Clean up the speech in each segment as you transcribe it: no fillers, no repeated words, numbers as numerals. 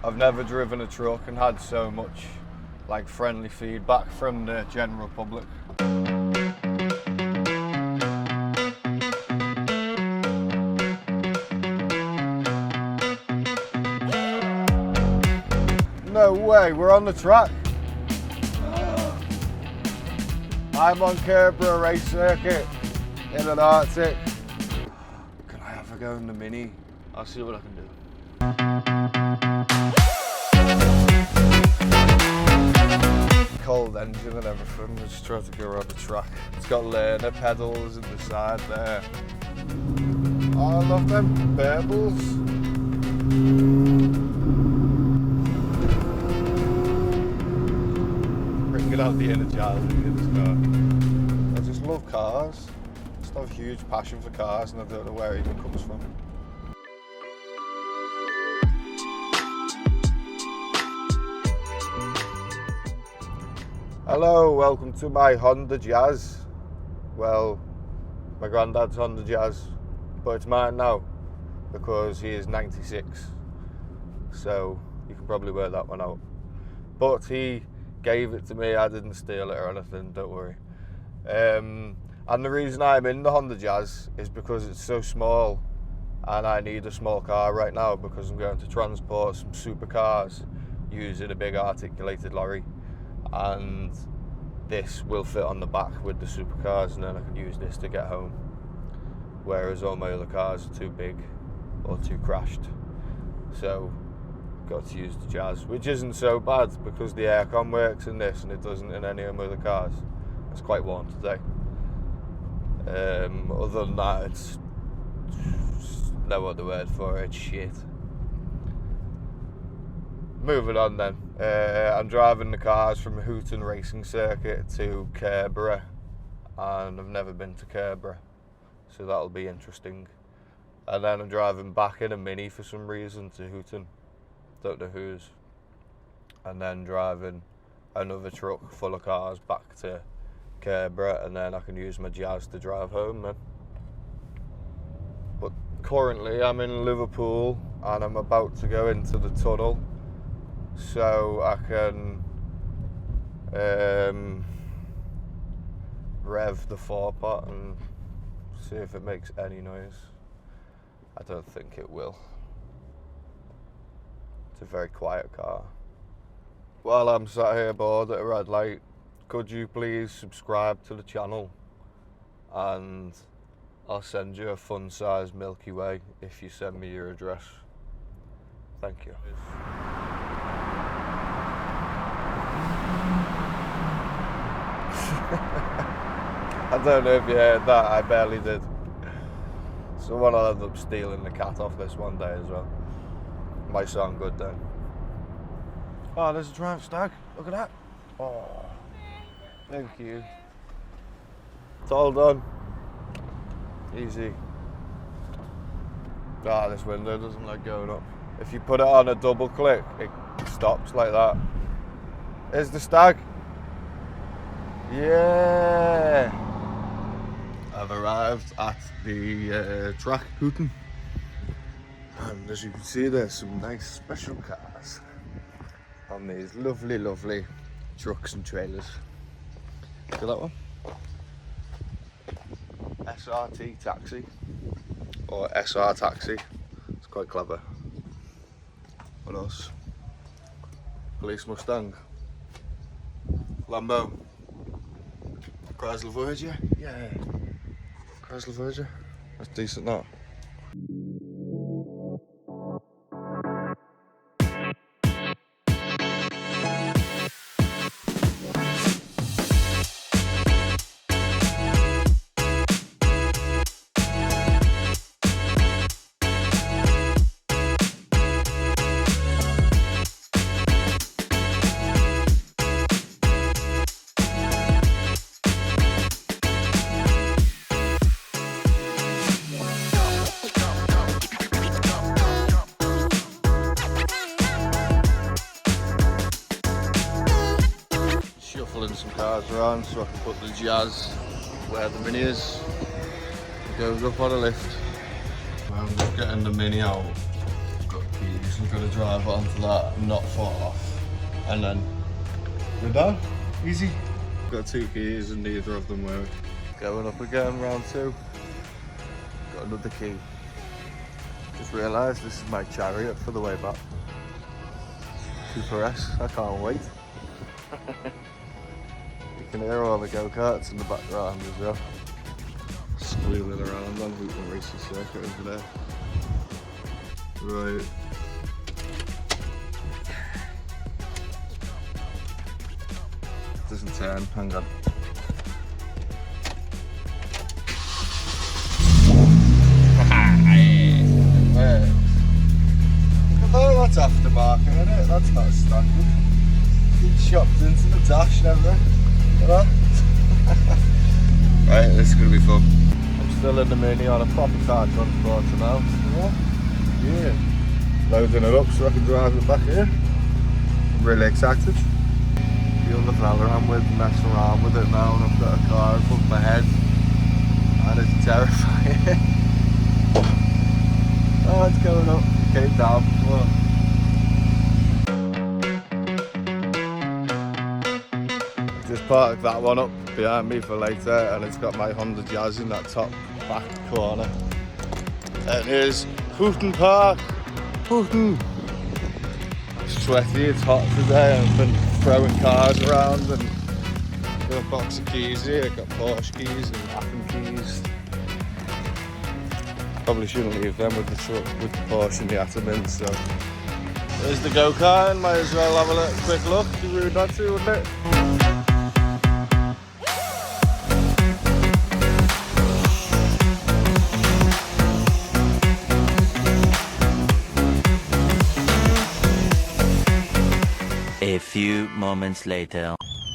I've never driven a truck and had so much like friendly feedback from the general public. No way, we're on the track. I'm on Canberra race circuit in an Arctic. Can I have a go in the Mini? I'll see what I can do. Cold engine and everything, just trying to go around the track. It's got learner pedals in the side there. Oh, I love them burbles. Bringing out the Energizer in this car. I just love cars. I just have a huge passion for cars and I don't know where it even comes from. Hello, welcome to my Honda Jazz. Well, my granddad's Honda Jazz, but it's mine now because he is 96. So you can probably work that one out. But he gave it to me, I didn't steal it or anything, don't worry. And the reason I'm in the Honda Jazz is because it's so small and I need a small car right now because I'm going to transport some supercars using a big articulated lorry. And this will fit on the back with the supercars and then I can use this to get home. Whereas all my other cars are too big or too crashed. So got to use the Jazz, which isn't so bad because the aircon works in this and it doesn't in any of my other cars. It's quite warm today. Other than that, it's no other word for it, shit. Moving on then, I'm driving the cars from Hooton racing circuit to Canberra and I've never been to Canberra, so that'll be interesting. And then I'm driving back in a Mini for some reason to Hooton, don't know whose, and then driving another truck full of cars back to Canberra and then I can use my Jazz to drive home then. But currently I'm in Liverpool and I'm about to go into the tunnel so I can rev the forepot and see if it makes any noise. I don't think it will. It's a very quiet car. While I'm sat here bored at a red light, could you please subscribe to the channel and I'll send you a fun-sized Milky Way if you send me your address. Thank you. I don't know if you heard that, I barely did. Someone will end up stealing the cat off this one day as well. Might sound good then. Oh, there's a giant stag, look at that. Oh, thank you. It's all done. Easy. Ah, this window doesn't like going up. If you put it on a double click, it stops like that. Here's the stag. Yeah! I've arrived at the track, Hooton. And as you can see, there's some nice special cars on these lovely, lovely trucks and trailers. Look at that one. SRT taxi, or SR taxi. It's quite clever. What else? Police Mustang. Lambo. Chrysler Voyager. Yeah. Chrysler Voyager. That's decent, that. Some cars around so I can put the Jazz where the Mini is. It goes up on a lift. I'm just getting the Mini out. I've got keys. So we've got to drive onto that, not far off, and then we're done. Easy. Got 2 keys and neither of them work. Going up again, round 2. Got another key. Just realised this is my chariot for the way back. Super S, I can't wait. You can hear all the go-karts in the background as well. Squealing around on Hooton Racing Circuit over there. Right. Doesn't turn, hang on. Oh, that's aftermarket, isn't it? That's not standard. It's chopped into the dash and everything. You know? Right, this is going to be fun. I'm still in the Mini on a proper car transporter now. Yeah. Loading it up so I can drive it back here. I'm really excited. The other fella I'm with messing around with it now, and I've got a car above my head. And it's terrifying. Oh, it's going up. Came down before. Just parked that one up behind me for later, and it's got my Honda Jazz in that top back corner. And here's Hooton Park. Hooton. It's sweaty, it's hot today. I've been throwing cars around and got a box of keys here. Got Porsche keys and Appen keys. Probably shouldn't leave them with the truck, with the Porsche and the Attainable. So there's the go-kart, and might as well have a little quick look. It'd be rude not to, wouldn't it? A few moments later.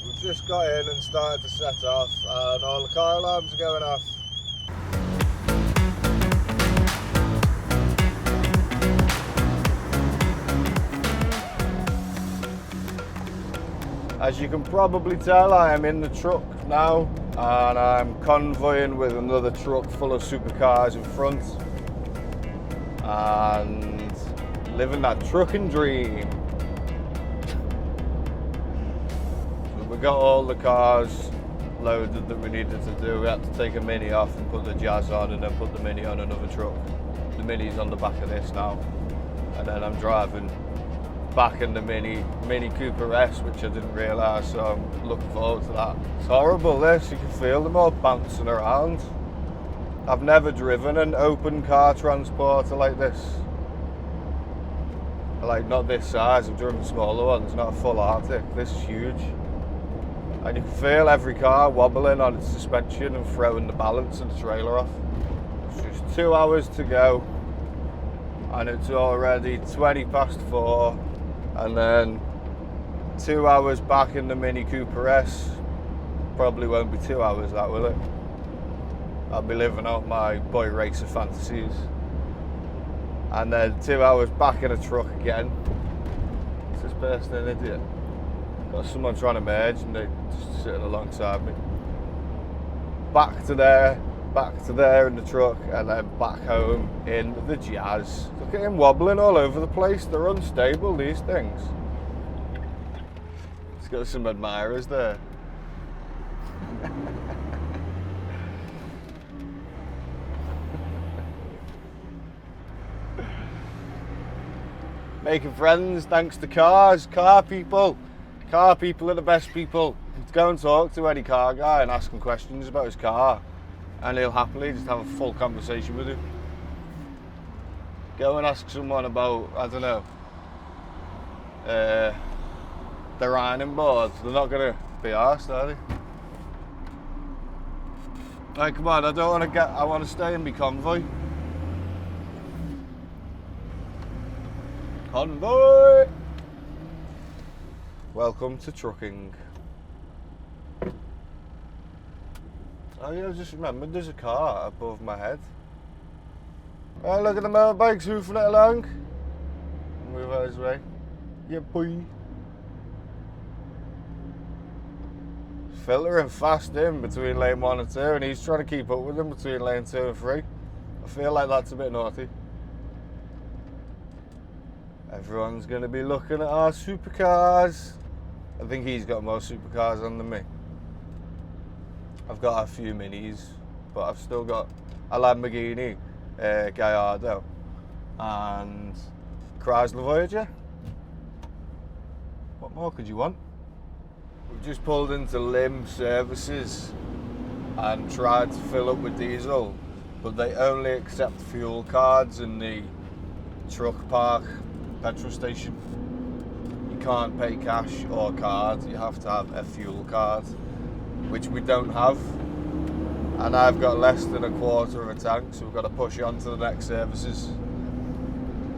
We've just got in and started to set off, and all the car alarms are going off. As you can probably tell, I am in the truck now, and I'm convoying with another truck full of supercars in front, and living that trucking dream. We got all the cars loaded that we needed to do. We had to take a Mini off and put the Jazz on, and then put the Mini on another truck. The Mini's on the back of this now, and then I'm driving back in the Mini Cooper S, which I didn't realise, so I'm looking forward to that. It's horrible this, you can feel them all bouncing around. I've never driven an open car transporter like this. Like, not this size, I've driven smaller ones, not a full Arctic. This is huge. And you can feel every car wobbling on its suspension and throwing the balance of the trailer off. It's just 2 hours to go, and it's already 20 past 4, and then 2 hours back in the Mini Cooper S. Probably won't be 2 hours, that will it? I'll be living out my boy racer fantasies. And then 2 hours back in a truck again. Is this person an idiot? Got someone trying to merge and they're just sitting alongside me. Back to there in the truck, and then back home in the Jazz. Look at him wobbling all over the place. They're unstable, these things. He's got some admirers there. Making friends thanks to cars, car people. Car people are the best people. Go and talk to any car guy and ask him questions about his car, and he'll happily just have a full conversation with you. Go and ask someone about, I don't know, their ironing boards. They're not going to be arsed, are they? Right, come on, I want to stay in my convoy. Convoy! Welcome to trucking. Oh yeah, I just remembered there's a car above my head. Oh, look at the motorbikes hoofing it along. Move out his way. Yeah, boy. Filtering fast in between lane 1 and 2, and he's trying to keep up with them between lane 2 and 3. I feel like that's a bit naughty. Everyone's going to be looking at our supercars. I think he's got more supercars on than me. I've got a few minis, but I've still got a Lamborghini Gallardo and Chrysler Voyager. What more could you want? We've just pulled into Lim Services and tried to fill up with diesel, but they only accept fuel cards in the truck park petrol station. You can't pay cash or card, you have to have a fuel card, which we don't have. And I've got less than a quarter of a tank, so we've got to push on to the next services.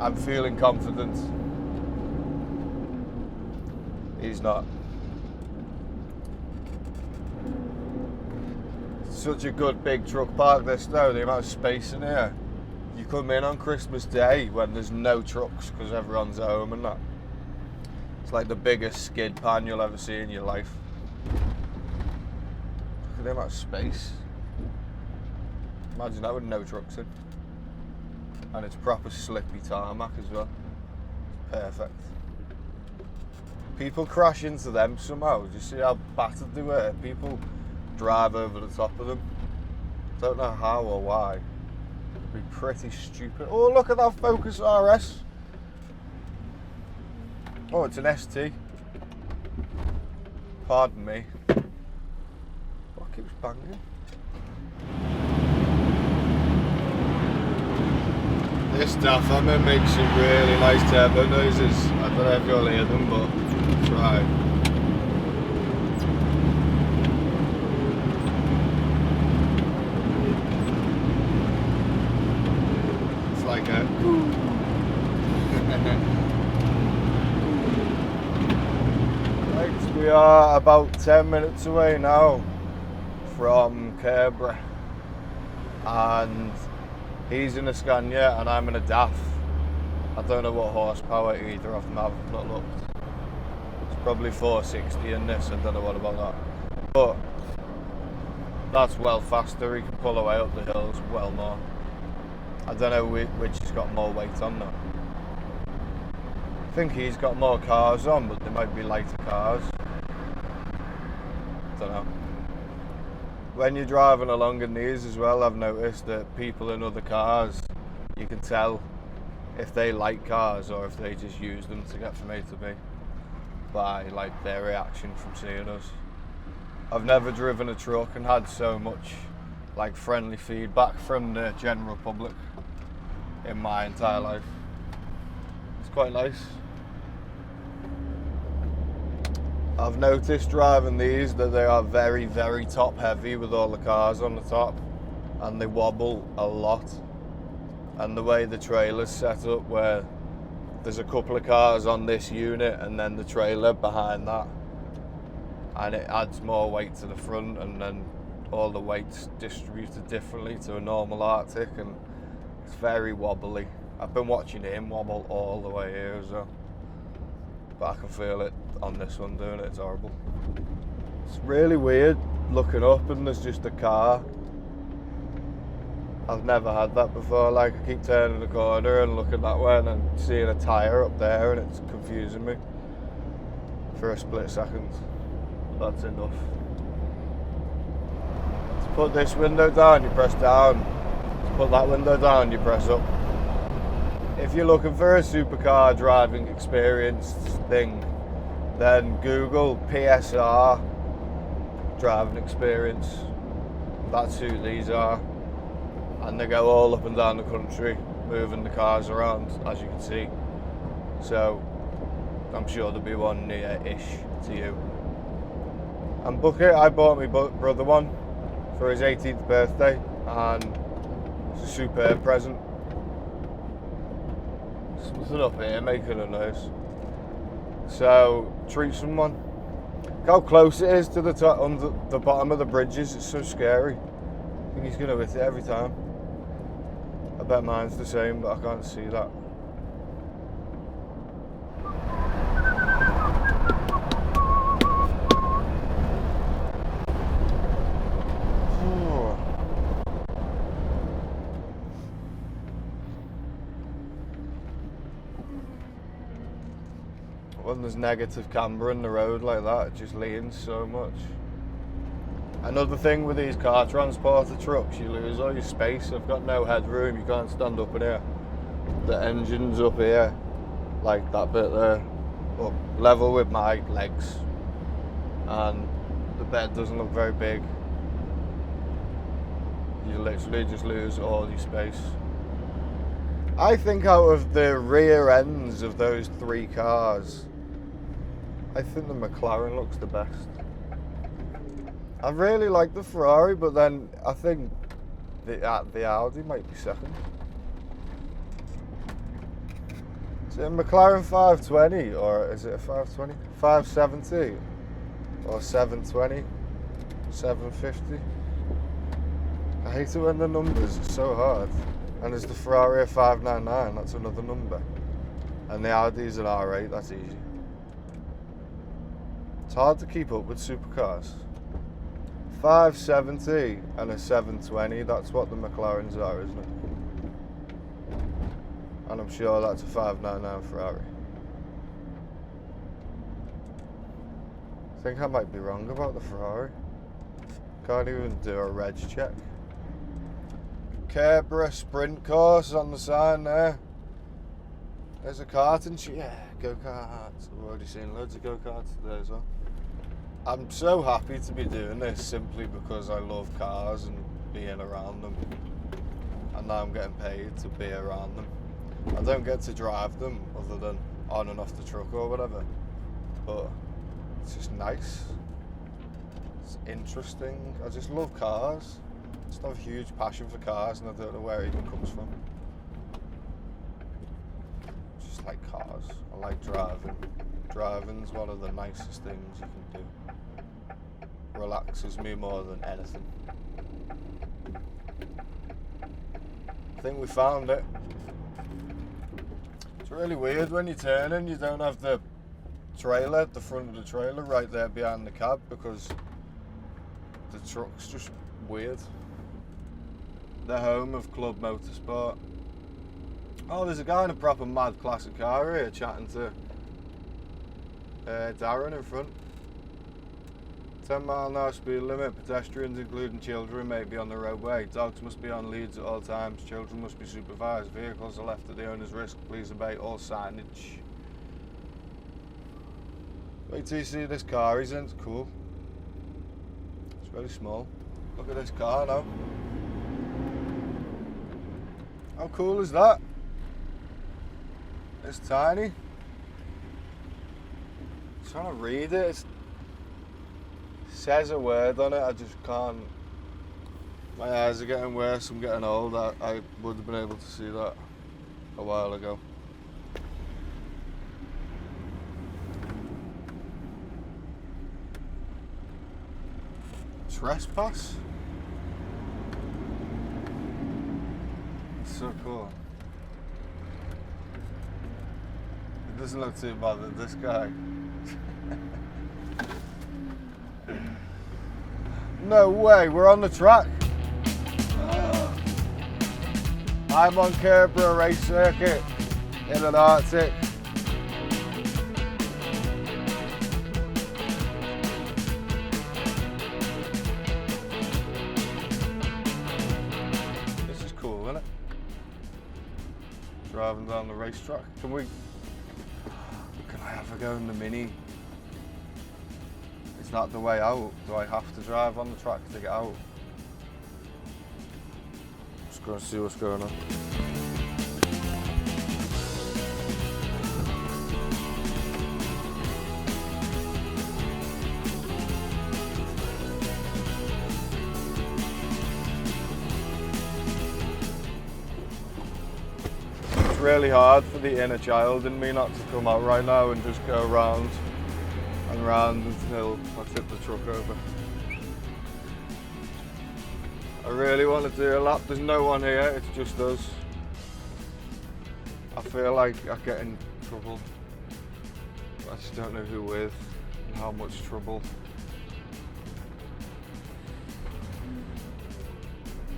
I'm feeling confident. He's not. Such a good big truck park this though, the amount of space in here. You come in on Christmas Day when there's no trucks because everyone's at home and that. It's like the biggest skid pan you'll ever see in your life. Look at the amount of space. Imagine that with no trucks in. And it's proper slippy tarmac as well. It's perfect. People crash into them somehow. Do you see how battered they were? People drive over the top of them. Don't know how or why. It'd be pretty stupid. Oh, look at that Focus RS. Oh, it's an ST. Pardon me. What keeps banging? This Daft Hammer makes some really nice turbo noises. I don't know if you'll hear them, but try. It's like a Right, we are about 10 minutes away now from Kerbra, and he's in a Scania and I'm in a DAF. I don't know what horsepower either of them have, I've not looked. It's probably 460 in this, I don't know what about that. But that's well faster, he can pull away up the hills well more. I don't know which has got more weight on though. I think he's got more cars on, but they might be lighter cars. Don't know. When you're driving along in these as well, I've noticed that people in other cars, you can tell if they like cars or if they just use them to get from A to B by like their reaction from seeing us. I've never driven a truck and had so much like friendly feedback from the general public in my entire life. It's quite nice. I've noticed driving these that they are very, very top heavy with all the cars on the top, and they wobble a lot. And the way the trailer's set up, where there's a couple of cars on this unit and then the trailer behind that, and it adds more weight to the front, and then all the weight's distributed differently to a normal Arctic, and it's very wobbly. I've been watching him wobble all the way here as well, but I can feel it on this one doing it. It's horrible. It's really weird looking up and there's just a car. I've never had that before. Like, I keep turning the corner and looking that way and then seeing a tyre up there, and it's confusing me for a split second. That's enough. To put this window down, you press down. To put that window down, you press up. If you're looking for a supercar driving experience thing, then Google PSR driving experience. That's who these are. And they go all up and down the country, moving the cars around, as you can see. So I'm sure there'll be one near-ish to you. And book it. I bought my brother one for his 18th birthday, and it's a superb present. Something up here making a noise. So treat someone. Look how close it is to the top, under the bottom of the bridges. It's so scary. I think he's going to hit it every time. I bet mine's the same, but I can't see that. when there's negative camber in the road like that, it just leans so much. Another thing with these car transporter trucks, you lose all your space. I've got no headroom, you can't stand up in here. The engine's up here, like that bit there, up level with my legs. And the bed doesn't look very big. You literally just lose all your space. I think out of the rear ends of those three cars, I think the McLaren looks the best. I really like the Ferrari, but then I think the Audi might be second. Is it a McLaren 520 or is it a 520? 570 or 720? 750? I hate it when the numbers are so hard. And there's the Ferrari a 599, that's another number. And the Audi's an R8, that's easy. It's hard to keep up with supercars. 570 and a 720, that's what the McLarens are, isn't it? And I'm sure that's a 599 Ferrari. I think I might be wrong about the Ferrari. Can't even do a reg check. Kerbera sprint course on the sign there. There's a karting yeah, go-karts. I've already seen loads of go-karts today as well. I'm so happy to be doing this simply because I love cars and being around them. And now I'm getting paid to be around them. I don't get to drive them other than on and off the truck or whatever. But it's just nice. It's interesting. I just love cars. I just have a huge passion for cars and I don't know where it even comes from. Just like cars. I like driving. Driving's one of the nicest things you can do. Relaxes me more than anything. I think we found it. It's really weird when you turn and you don't have the trailer, the front of the trailer right there behind the cab because the truck's just weird. The home of Club Motorsport. Oh, there's a guy in a proper mad classic car here chatting to Darren in front. 10-mile-an-hour speed limit. Pedestrians, including children, may be on the roadway. Dogs must be on leads at all times. Children must be supervised. Vehicles are left at the owner's risk. Please obey all signage. Wait till you see this car he's in. It's cool. It's very small. Look at this car now. How cool is that? It's tiny. I'm trying to read it. It says a word on it. I just can't. My eyes are getting worse. I'm getting old. I would have been able to see that a while ago. Trespass? It's so cool. It doesn't look too bothered, this guy. No way, we're on the track. I'm on Kerbera race circuit in an Arctic. This is cool, isn't it? Driving down the racetrack. Can I have a go in the Mini? Is that the way out? Do I have to drive on the track to get out? Just going to see what's going on. It's really hard for the inner child in me not to come out right now and just go round and round until I tip the truck over. I really want to do a lap. There's no one here, it's just us. I feel like I get in trouble. I just don't know who with and how much trouble.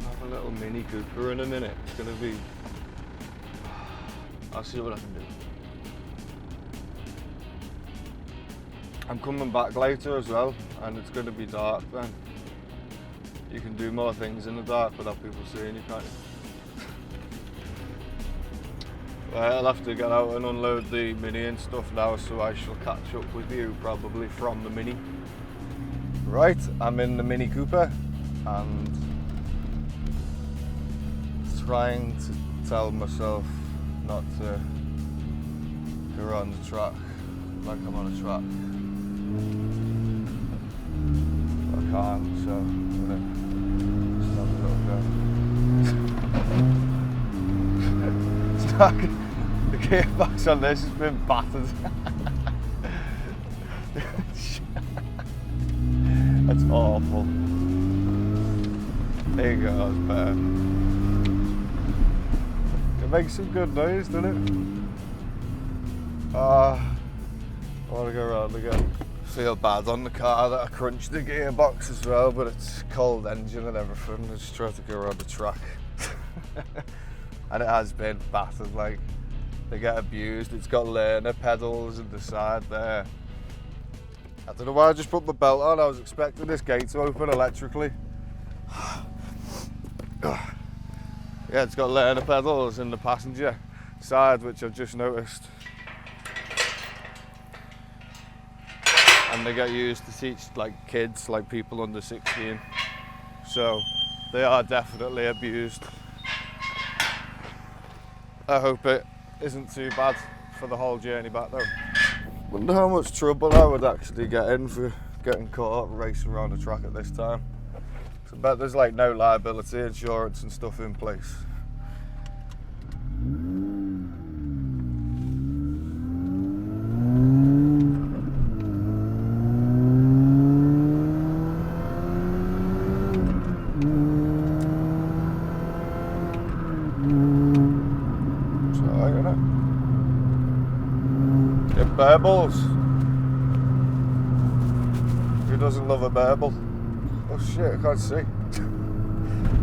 I'll have a little Mini Cooper in a minute. It's going to be... I'll see what I can do. I'm coming back later as well, and it's going to be dark then. You can do more things in the dark without people seeing you, can't you? Well, I'll have to get out and unload the Mini and stuff now, so I shall catch up with you probably from the Mini. Right, I'm in the Mini Cooper and trying to tell myself not to go around the track like I'm on a track. I can't, so I'm gonna just have a little go. The gearbox on this has been battered. That's awful. There you go, that's better. It makes some good noise, doesn't it? I want to go around again. Feel bad on the car that I crunched the gearbox as well, but it's cold engine and everything. I just tried to go around the track. And it has been battered, like, they get abused. It's got learner pedals in the side there. I don't know why I just put my belt on. I was expecting this gate to open electrically. Yeah, it's got learner pedals in the passenger side, which I've just noticed. And they get used to teach like kids, like people under 16. So they are definitely abused. I hope it isn't too bad for the whole journey back though. Wonder how much trouble I would actually get in for getting caught up racing around the track at this time. So I bet there's like no liability insurance and stuff in place. Bearballs. Who doesn't love a bearball? Oh shit, I can't see.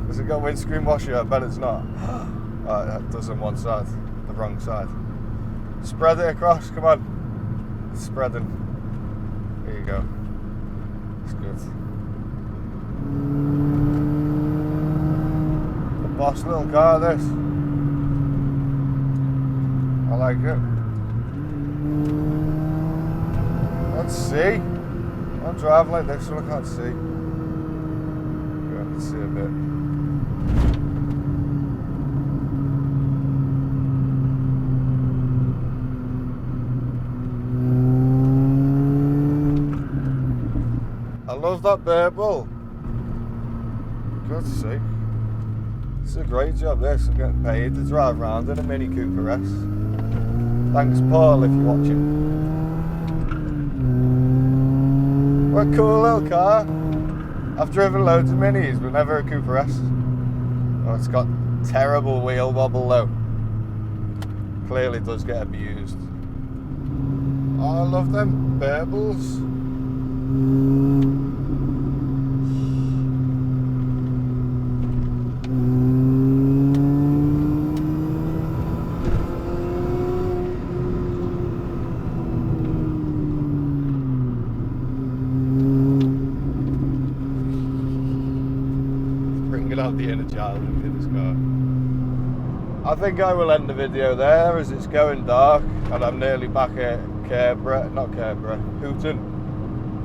Has it got windscreen washer? I bet it's not. It does on one side, the wrong side. Spread it across, come on. It's spreading. There you go. It's good. A boss little car, this. I like it. Can't see. I drive like this so I can't see. Yeah, I can see a bit. I love that bearball. God's sake. It's a great job this. I'm getting paid to drive around in a Mini Cooper S. Thanks Paul if you're watching. What a cool little car. I've driven loads of Minis, but never a Cooper S. Oh, it's got terrible wheel wobble though. Clearly does get abused. Oh, I love them bearballs. Out the inner child in this car. I think I will end the video there as it's going dark and I'm nearly back at Hooton.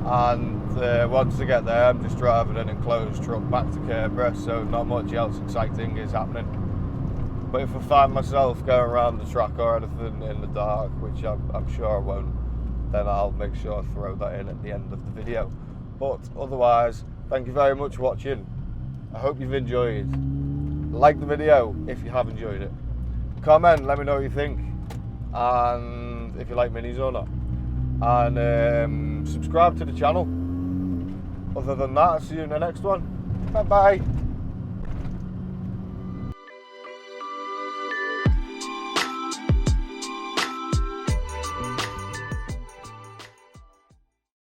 And once I get there, I'm just driving an enclosed truck back to Canberra, so not much else exciting is happening. But if I find myself going around the track or anything in the dark, which I'm sure I won't, then I'll make sure I throw that in at the end of the video. But otherwise, thank you very much for watching. I hope you've enjoyed. Like the video if you have enjoyed it. Comment, let me know what you think. And if you like minis or not. And subscribe to the channel. Other than that, I'll see you in the next one. Bye bye.